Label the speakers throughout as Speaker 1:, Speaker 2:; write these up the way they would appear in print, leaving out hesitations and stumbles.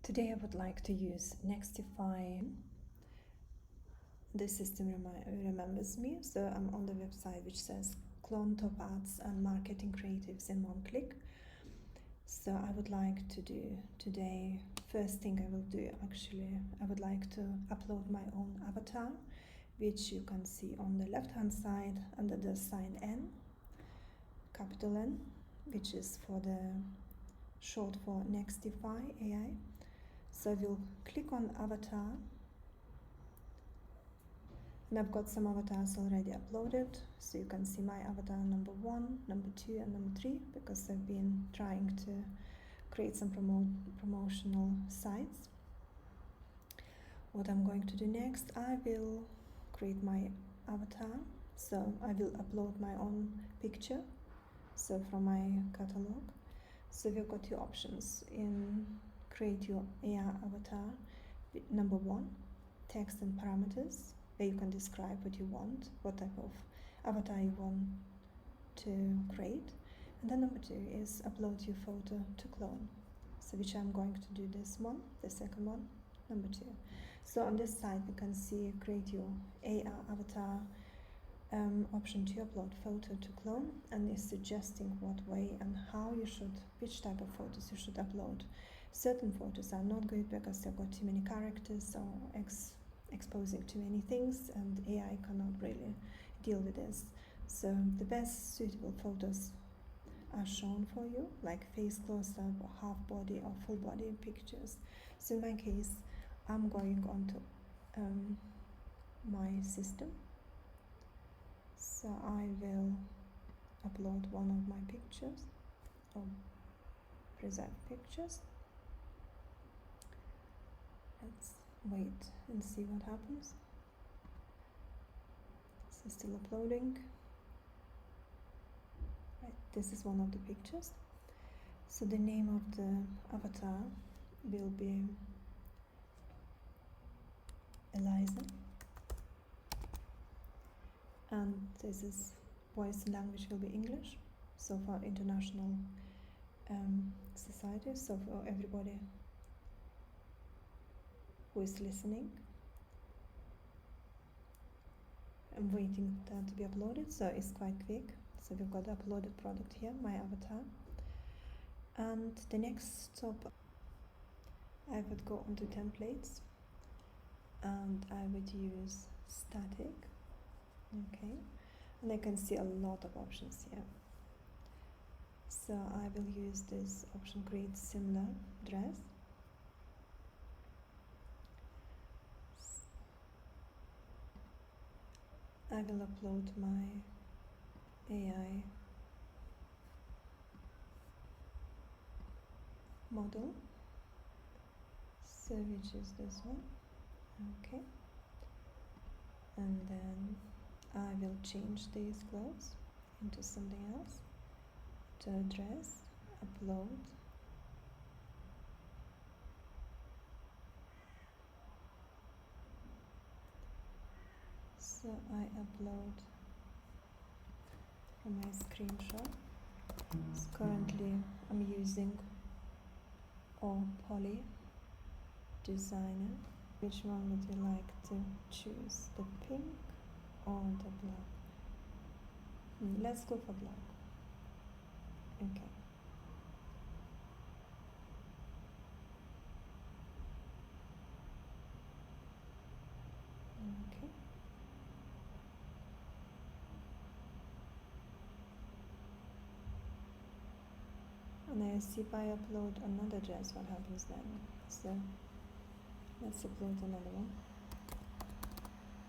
Speaker 1: Today I would like to use Nextify. The system remembers me, so I'm on the website which says clone top ads and marketing creatives in one click. So I would like to do today, first thing I will do actually, I would like to upload my own avatar, which you can see on the left hand side under the sign N, capital N, which is for the short for Nextify.ai. So I will click on avatar, and I've got some avatars already uploaded, so you can see my avatar number 1, number 2 and number 3, because I've been trying to create some promotional sites. What I'm going to do next, I will create my avatar, so I will upload my own picture, so from my catalog. So we've got two options in create your AI avatar. Number 1, text and parameters, where you can describe what you want, what type of avatar you want to create. And then number 2 is upload your photo to clone, so which I'm going to do this one, the second one, number 2. So on this side we can see create your AI avatar option to upload photo to clone, and is suggesting what way and how you should, which type of photos you should upload. Certain photos are not good because they've got too many characters or exposing too many things, and AI cannot really deal with this. So the best suitable photos are shown for you, like face close-up or half body or full body pictures. So in my case, I'm going on to my system. So I will upload one of my pictures, or preserve pictures. Let's wait and see what happens. This is still uploading. Right, this is one of the pictures. So the name of the avatar will be Eliza, and this is voice and language will be English, so for international society, so for everybody who is listening. I'm waiting that to be uploaded, so it's quite quick. So we've got the uploaded product here, my avatar. And the next stop, I would go onto templates, and I would use static. Okay, and I can see a lot of options here. So I will use this option, create similar dress. I will upload my AI model, so which is this one. Okay, and then I will change these clothes into something else, to a dress, upload. So I upload from my screenshot. So currently I'm using Poly Designer. Which one would you like to choose, the pink or the black? Let's go for black. Okay. Okay. And I see if I upload another dress, what happens then? So let's upload another one.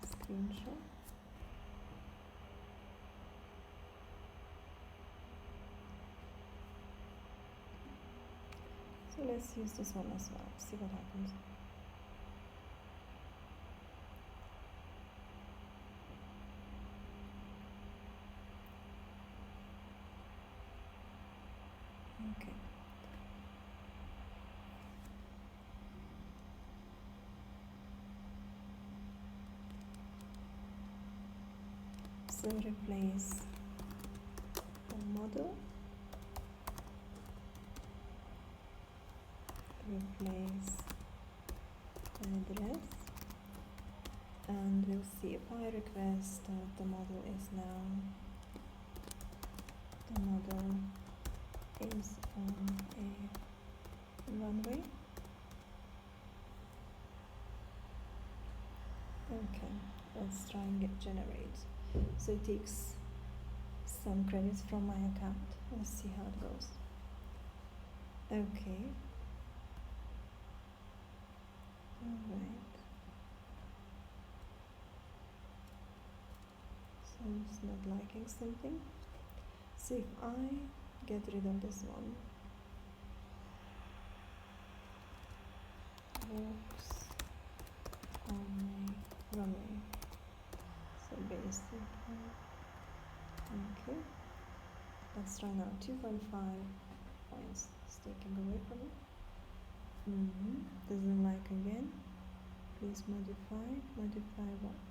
Speaker 1: Screenshot. So let's use this one as well, see what happens. Okay. So replace the model replace address, and we'll see if I request the model is now, the model is on a runway. Okay, let's try and generate. So it takes some credits from my account. Let's see how it goes. Okay. Alright. So it's not liking something. So if I get rid of this one, walks on a runway. So basic. Okay. Let's try now. 2.5 points. It's taking away from it. Doesn't like again. Please modify. Modify what?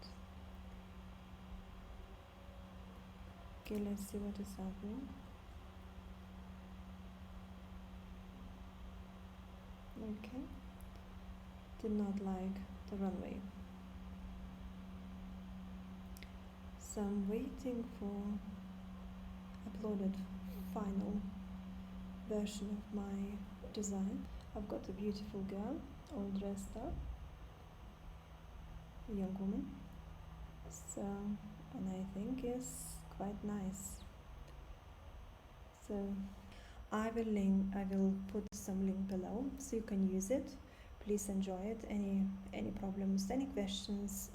Speaker 1: Okay, let's see what is happening. Okay. Did not like the runway. So I'm waiting for uploaded final version of my design. I've got a beautiful girl, all dressed up, a young woman. So, and I think it's quite nice. So I will put some link below so you can use it. Please enjoy it. Any problems, any questions,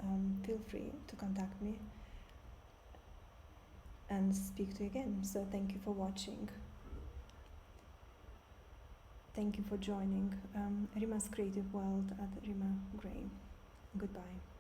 Speaker 1: feel free to contact me and speak to you again. So thank you for watching. Thank you for joining Rima's Creative World at Rima Gray. Goodbye.